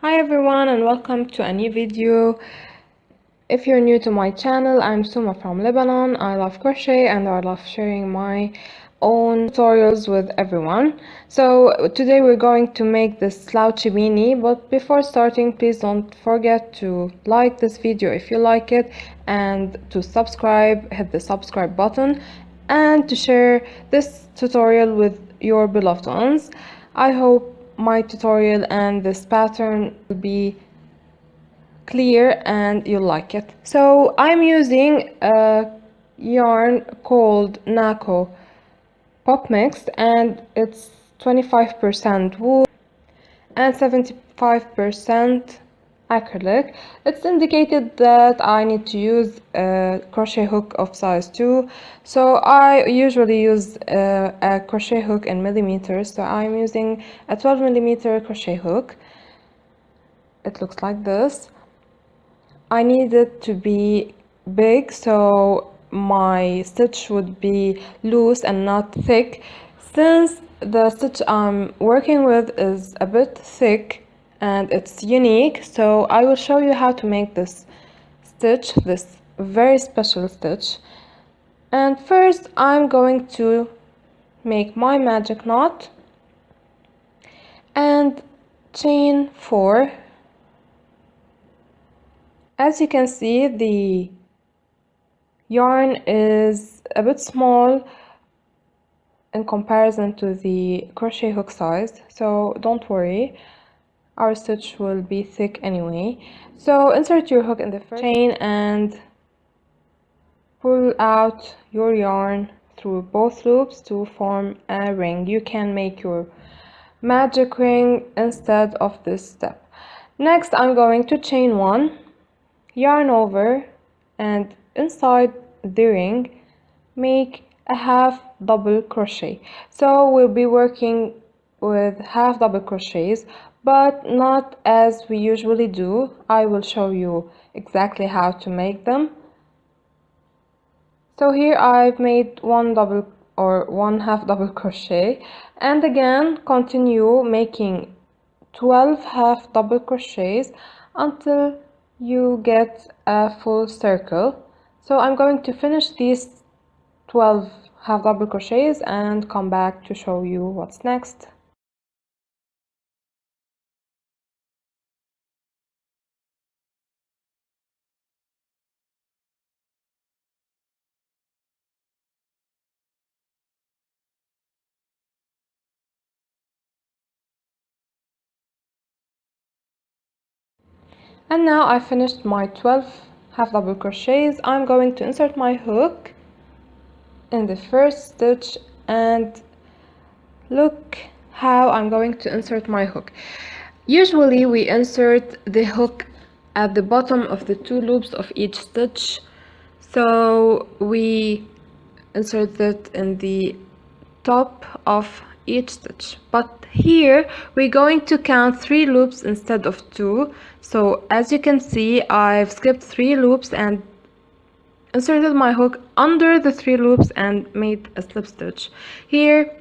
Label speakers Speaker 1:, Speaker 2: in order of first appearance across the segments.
Speaker 1: Hi everyone and welcome to a new video. If you're new to my channel, I'm Suma from Lebanon. I love crochet and I love sharing my own tutorials with everyone. So today we're going to make this slouchy beanie, but before starting, please don't forget to like this video if you like it and to subscribe, hit the subscribe button, and to share this tutorial with your beloved ones. I hope my tutorial and this pattern will be clear and you'll like it. So I'm using a yarn called Nako Pop Mix and it's 25% wool and 75% acrylic. It's indicated that I need to use a crochet hook of size 2, so I usually use a crochet hook in millimeters, so I'm using a 12mm crochet hook. It looks like this. I need it to be big so my stitch would be loose and not thick. Since the stitch I'm working with is a bit thick and it's unique, so I will show you how to make this stitch, this very special stitch. And first I'm going to make my magic knot and chain 4. As you can see, the yarn is a bit small in comparison to the crochet hook size, so don't worry, our stitch will be thick anyway. So insert your hook in the first chain and pull out your yarn through both loops to form a ring. You can make your magic ring instead of this step. Next I'm going to chain 1, yarn over, and inside the ring make a half double crochet. So we'll be working with half double crochets, but not as we usually do. I will show you exactly how to make them. So here I've made one double or one half double crochet, and again continue making 12 half double crochets until you get a full circle. So I'm going to finish these 12 half double crochets and come back to show you what's next. And now I finished my 12 half double crochets. I'm going to insert my hook in the first stitch and look how I'm going to insert my hook. Usually we insert the hook at the bottom of the 2 loops of each stitch, so we insert it in the top of each stitch, but here we're going to count 3 loops instead of 2. So as you can see, I've skipped 3 loops and inserted my hook under the 3 loops and made a slip stitch. Here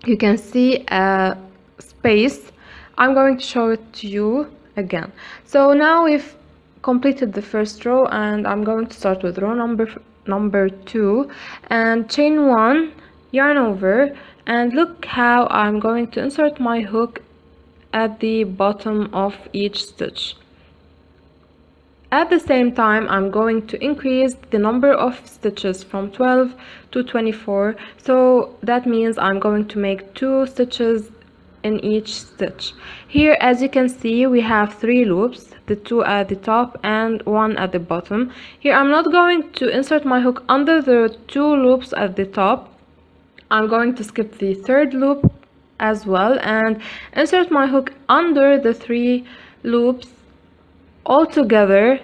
Speaker 1: you can see a space. I'm going to show it to you again. So now we've completed the first row and I'm going to start with row number 2 and chain 1, yarn over, and look how I'm going to insert my hook at the bottom of each stitch. At the same time, I'm going to increase the number of stitches from 12 to 24, so that means I'm going to make 2 stitches in each stitch. Here, as you can see, we have 3 loops, the 2 at the top and 1 at the bottom. Here I'm not going to insert my hook under the 2 loops at the top. I'm going to skip the 3rd loop as well and insert my hook under the 3 loops all together.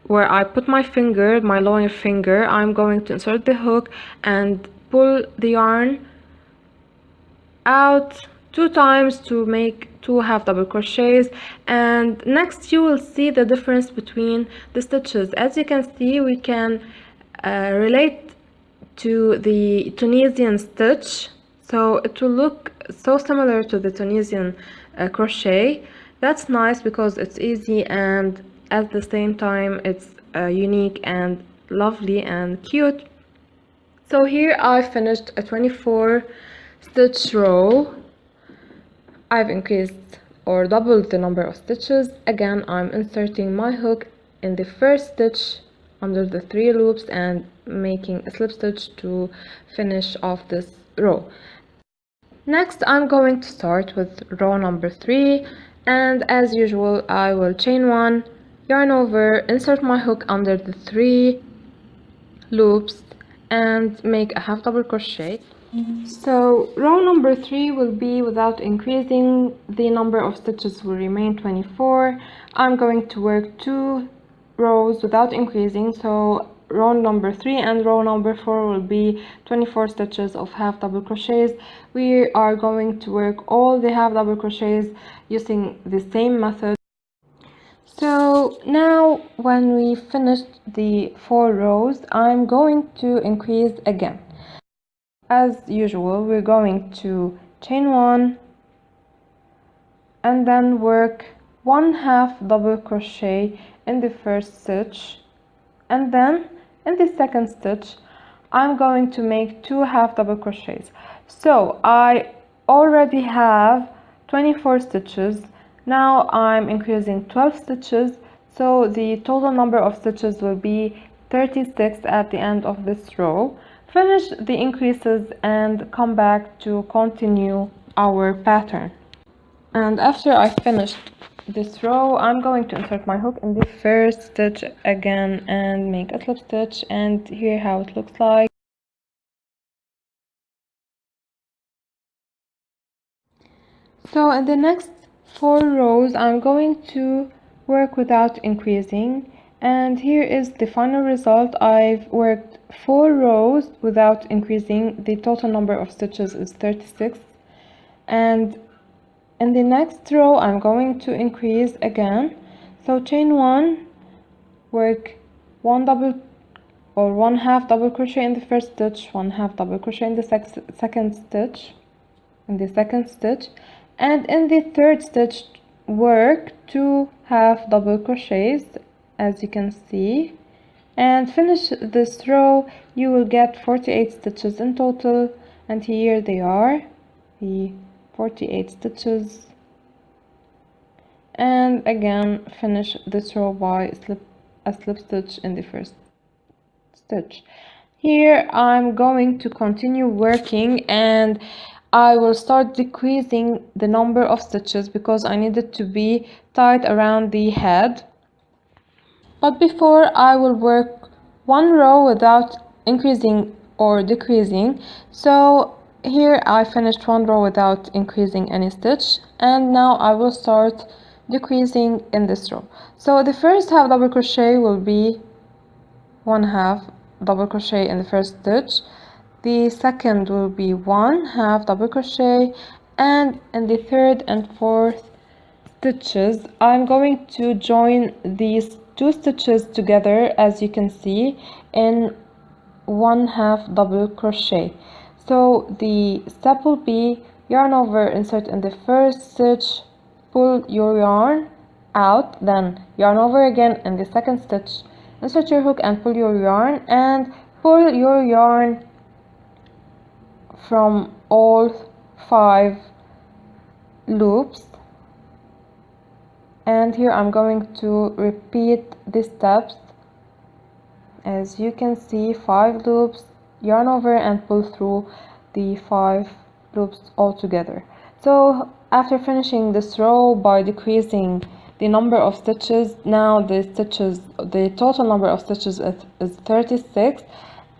Speaker 1: Where I put my finger, my lower finger, I'm going to insert the hook and pull the yarn out 2 times to make 2 half double crochets, and next you will see the difference between the stitches. As you can see, we can relate to the Tunisian stitch, so it will look so similar to the Tunisian crochet. That's nice because it's easy and at the same time it's unique and lovely and cute. So here I finished a 24 stitch row. I've increased or doubled the number of stitches. Again, I'm inserting my hook in the first stitch under the 3 loops and making a slip stitch to finish off this row. Next, I'm going to start with row number 3, and as usual I will chain 1, yarn over, insert my hook under the 3 loops and make a half double crochet. So row number 3 will be without increasing. The number of stitches will remain 24. I'm going to work 2 rows without increasing, so row number 3 and row number 4 will be 24 stitches of half double crochets. We are going to work all the half double crochets using the same method. So now when we finished the 4 rows, I'm going to increase again. As usual, we're going to chain 1 and then work 1 half double crochet in the first stitch, and then in the second stitch I'm going to make 2 half double crochets. So I already have 24 stitches. Now I'm increasing 12 stitches, so the total number of stitches will be 36 at the end of this row. Finish the increases and come back to continue our pattern. And after I finished this row, I'm going to insert my hook in the first stitch again and make a slip stitch, and here how it looks like. So in the next 4 rows I'm going to work without increasing, and here is the final result. I've worked 4 rows without increasing. The total number of stitches is 36, and in the next row I'm going to increase again. So chain 1, work 1 double or 1 half double crochet in the first stitch, 1 half double crochet in the second stitch, and in the third stitch work 2 half double crochets, as you can see, and finish this row. You will get 48 stitches in total, and here they are, the 48 stitches. And again, finish this row by a slip stitch in the first stitch. Here I'm going to continue working, and I will start decreasing the number of stitches because I need it to be tied around the head. But before, I will work 1 row without increasing or decreasing. So here I finished 1 row without increasing any stitch, and now I will start decreasing in this row. So the first half double crochet will be 1 half double crochet in the first stitch. The second will be 1 half double crochet, and in the third and fourth stitches I'm going to join these 2 stitches together, as you can see, in 1 half double crochet. So the step will be yarn over, insert in the first stitch, pull your yarn out, then yarn over again in the second stitch, insert your hook and pull your yarn, and pull your yarn from all 5 loops. And here I'm going to repeat the steps. As you can see, 5 loops, yarn over and pull through the 5 loops all together. So after finishing this row by decreasing the number of stitches, now the total number of stitches is 36,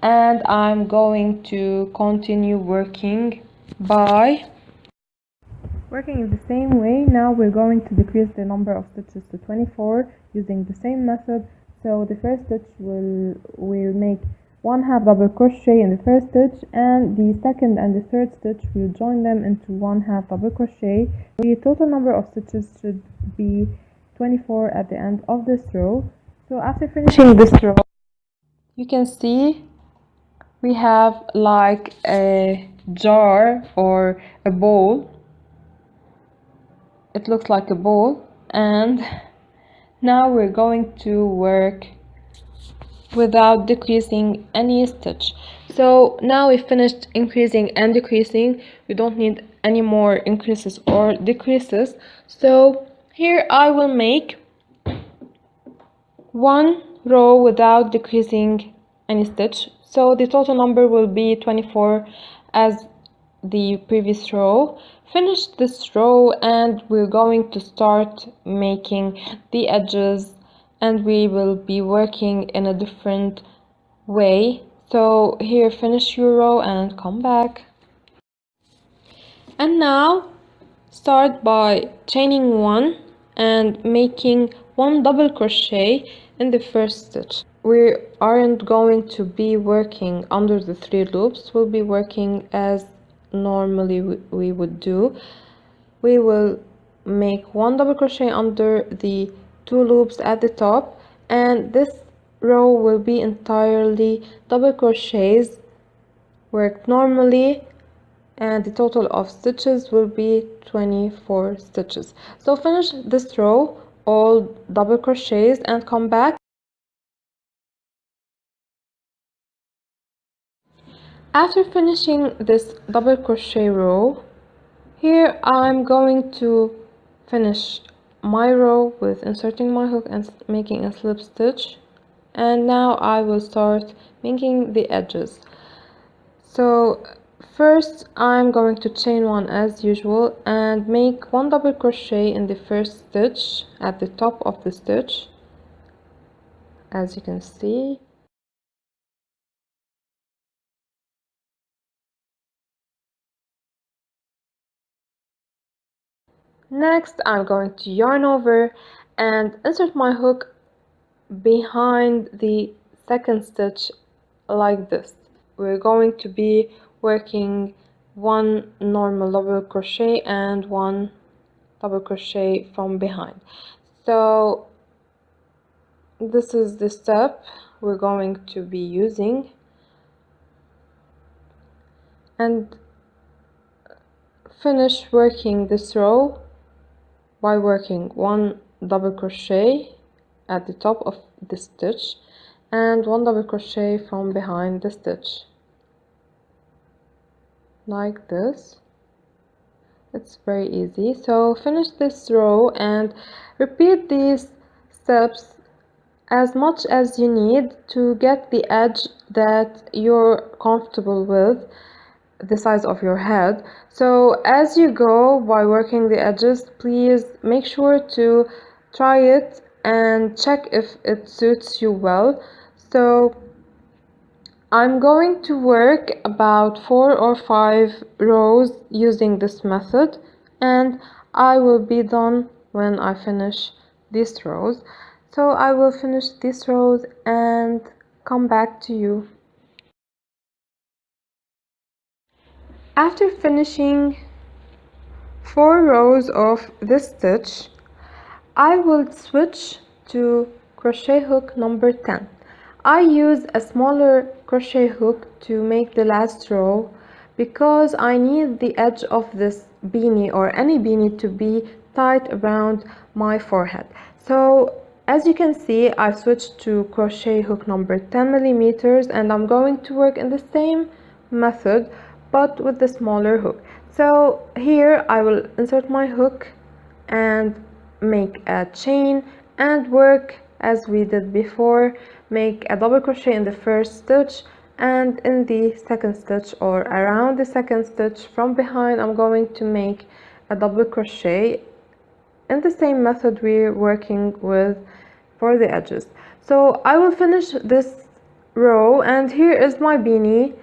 Speaker 1: and I'm going to continue working by working in the same way. Now we're going to decrease the number of stitches to 24 using the same method. So the first stitch we'll make 1 half double crochet in the first stitch, and the second and the third stitch we'll join them into 1 half double crochet. The total number of stitches should be 24 at the end of this row. So after finishing this row, you can see we have like a jar or a bowl. It looks like a bowl, and now we're going to work without decreasing any stitch. So now we finished increasing and decreasing. We don't need any more increases or decreases. So here I will make one row without decreasing any stitch, so the total number will be 24 as the previous row. Finish this row and we're going to start making the edges, and we will be working in a different way. So here, finish your row and come back. And now start by chaining one and making one double crochet in the first stitch. We aren't going to be working under the 3 loops. We'll be working as normally we would do. We will make one double crochet under the 2 loops at the top, and this row will be entirely double crochets worked normally, and the total of stitches will be 24 stitches. So finish this row all double crochets and come back. After finishing this double crochet row, here I'm going to finish my row with inserting my hook and making a slip stitch, and now I will start making the edges. So first I'm going to chain one as usual and make one double crochet in the first stitch at the top of the stitch, as you can see. Next I'm going to yarn over and insert my hook behind the second stitch like this. We're going to be working one normal double crochet and one double crochet from behind. So this is the step we're going to be using, and finish working this row by working one double crochet at the top of the stitch and one double crochet from behind the stitch like this. It's very easy. So finish this row and repeat these steps as much as you need to get the edge that you're comfortable with, the size of your head. So as you go by working the edges, please make sure to try it and check if it suits you well. So I'm going to work about 4 or 5 rows using this method, and I will be done when I finish these rows. So I will finish these rows and come back to you. After finishing 4 rows of this stitch, I will switch to crochet hook number 10. I use a smaller crochet hook to make the last row because I need the edge of this beanie or any beanie to be tight around my forehead. So as you can see, I switched to crochet hook number 10 millimeters, and I'm going to work in the same method but with the smaller hook. So here I will insert my hook and make a chain and work as we did before. Make a double crochet in the first stitch, and in the second stitch or around the second stitch from behind I'm going to make a double crochet in the same method we're working with for the edges. So I will finish this row, and here is my beanie.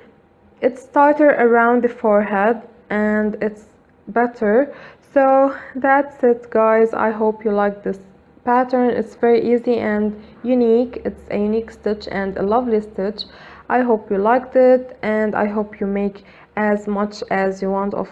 Speaker 1: It's tighter around the forehead and it's better. So that's it, guys. I hope you like this pattern. It's very easy and unique. It's a unique stitch and a lovely stitch. I hope you liked it, and I hope you make as much as you want of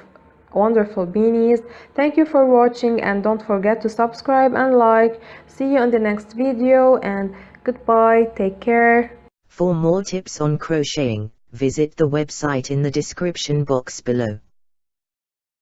Speaker 1: wonderful beanies. Thank you for watching, and don't forget to subscribe and like. See you in the next video, and goodbye. Take care.
Speaker 2: For more tips on crocheting, visit the website in the description box below.